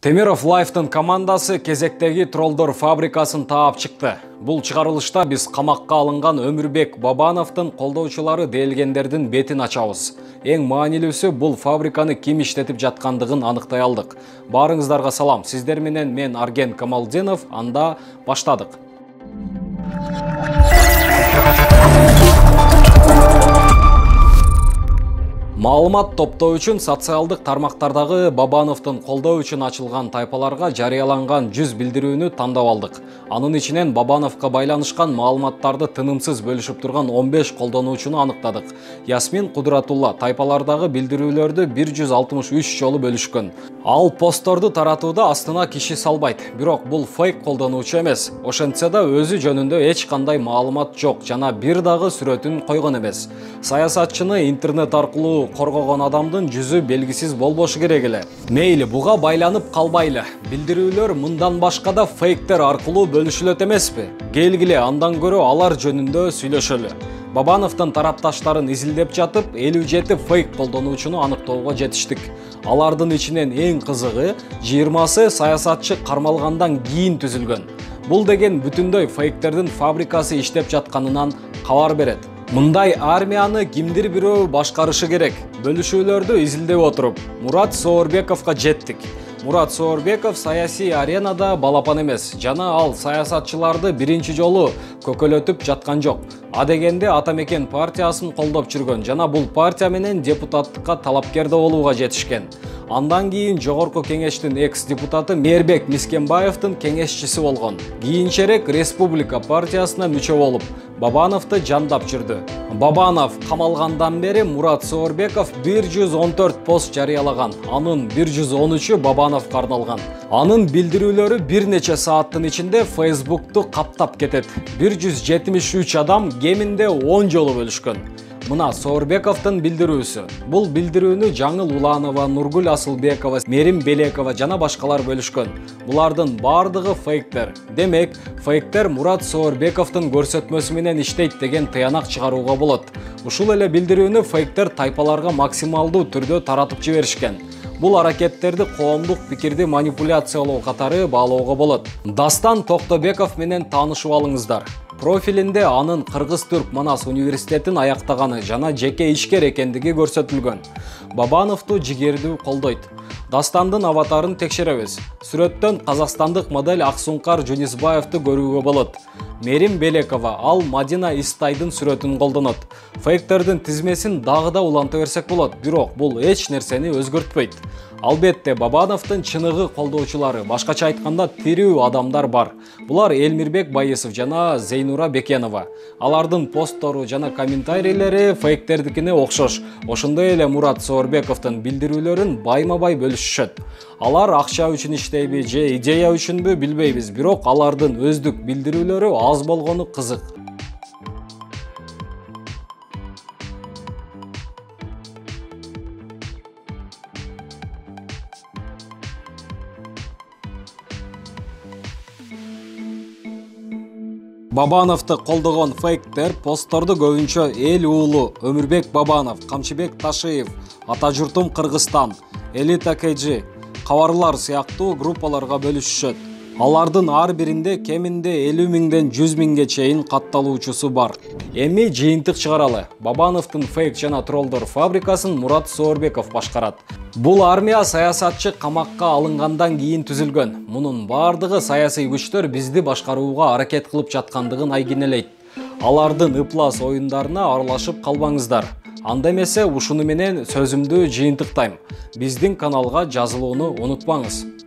Темиров Лайфтын командасы кезектеги троллдор фабрикасын таап чыкты. Бул чыгарылышта биз камакка алынган Өмүрбек Бабановдун колдоочулары делгендердин бетин ачабыз. Эң маанилүүсү бул фабриканы ким иштетип жаткандыгын аныктай алдык. Баарыңыздарга салам. Сиздер менен мен Арген Камалдинов, анда баштадык. Маалымат топтоо үчүн социалдык тармактардагы Бабановдун колдоо үчүн ачылган тайпаларга жарыяланган 100 билдирүүнү тандап алдык. Анын ичинен Бабановго байланышкан маалыматтарды тынымсыз бөлүшүп турган 15 колдонуучуну аныктадык. Ясмин Кудратулла тайпалардагы билдирүүлөрдү 163 жолу бөлүшкөн. Ал постторду таратууда астына киши салбайт. Бирок бул фейк колдонуучу эмес. Ошентсе да өзү жөнүндө эч кандай маалымат жок жана бир дагы сүрөтүн койгон эмес. Саясатчыны интернет аркылуу коргогон адамдын жүзү белгисиз болбошу керек эле. Мейли буга байланып калбайлы. Билдирүүлөр мындан башка да фейктер аркылуу бөлүшүлөт эмеспи? Келгиле андан көрө алар жөнүндө сүйлөшөлү. Бабановдун тарапташтарын изилдеп жатып, 57 фейк колдонуучуну аныктоого жетиштик. Алардын ичинен эң кызыгы 20сы саясатчы кармалгандан кийин түзүлгөн. Бул деген бүтүндөй фейктердин фабрикасы иштеп жатканынан кабар берет. Мындай армияны кимдир бирөө башкарышы керек. Бөлүшүүлөрдү изилдеп отуруп, Мурат Соорбековго жеттик. Мурат Соорбеков саясий аренада балапан эмес, жана ал саясатчыларды биринчи жолу көкөлөтүп жаткан жок. Адегенде Ата Мекен партиясын колдоп жүргөн жана бул партия менен депутаттыкка талапкер да болууга жетишкен. Андан кийин Жогорку кеңештин экс-депутаты Мээрбек Мискенбаевдин кеңешчиси болгон. Кийинчерээк Республика партиясына мүчө болуп, Бабановду жандап жүрдү. Бабанов камалгандан бери Мурат Соорбеков 114 пост жарыялаган. Анын 113-ü Бабановго арналган. Анын билдирүүлөрү бир нече сааттын ичинде Facebook'tu каптап кетет. 173 адам кеминде 10 жолу бөлүшкөн. Мына Соорбековдун билдирүүсү. Бул билдирүүнү Жаңыл Уланова, Нургул Асылбекова, Мерим Белекова жана башкалар бөлүшкөн. Булардын бардыгы фейктер. Демек, фейктер Мурат Соорбековдун көрсөтмөсү менен иштейт деген тыянак чыгарууга болот. Ушул эле билдирүүнү фейктер тайпаларга максималдуу түрдө таратып жиберишкен. Бул аракеттерди коомдук пикирди манипуляциялоо катары баалоого болот. Дастан Токтобеков менен таанышып алыңыздар. Профилинде анын Кыргыз-Түрк Манас университетин аяктаганы жана жеке ишкер экендиги көрсөтүлгөн. Бабановду жигердүү колдойт. Дастандын аватарын текшеребиз. Сүрөттөн казакстандык модель Аксункар Жунисбаевду көрүүгө болот. Мерим Белекова ал Мадина Истайдын сүрөтүн колдонот. Фейктердин тизмесин дагы да уланта берсек болот, бирок бул эч нерсени өзгөртпөйт. Албетте Бабановдун чыныгы колдоочулары, башкача айтканда тирүү адамдар бар. Булар Элмирбек Байысов жана Зейнура Бекенова. Алардын посттору жана комментарийлери фейктердикине окшош. Ошондой эле Мурат Соорбековдун билдирүүлөрүн байма-бай бөлүшүшөт. Алар акча үчүн иштейби же идея үчүнбү билбейбиз, бирок алардын өздүк билдирүүлөрү аз болгону кызык. Бабановду колдогон фейктер постторду көбүнчө эл уулу, Өмүрбек Бабанов, Камчыбек Ташиев, Ата журтум Кыргызстан, Элита КЖ, кабарлар сыяктуу группаларга бөлүшүшөт. Алардын ар биринде кеминде 50 миңден 100 миңге чейин катталуучусу бар. Эми жыйынтык чыгаралы. Бабановдун фейк жана троллдор фабрикасын Мурат Соорбеков башкарат. Бул армия саясатчы камакка алынгандан кийин түзүлгөн. Мунун бардыгы саясий күчтөр бизди башкарууга аракет кылып жаткандыгын айгинелейт. Алардын ыплас оюндарына аралашып калбаңыздар. Анда эмесе ушуну менен сөзүмдү жыйынтыктайм. Биздин каналга жазылууну унутпаңыз.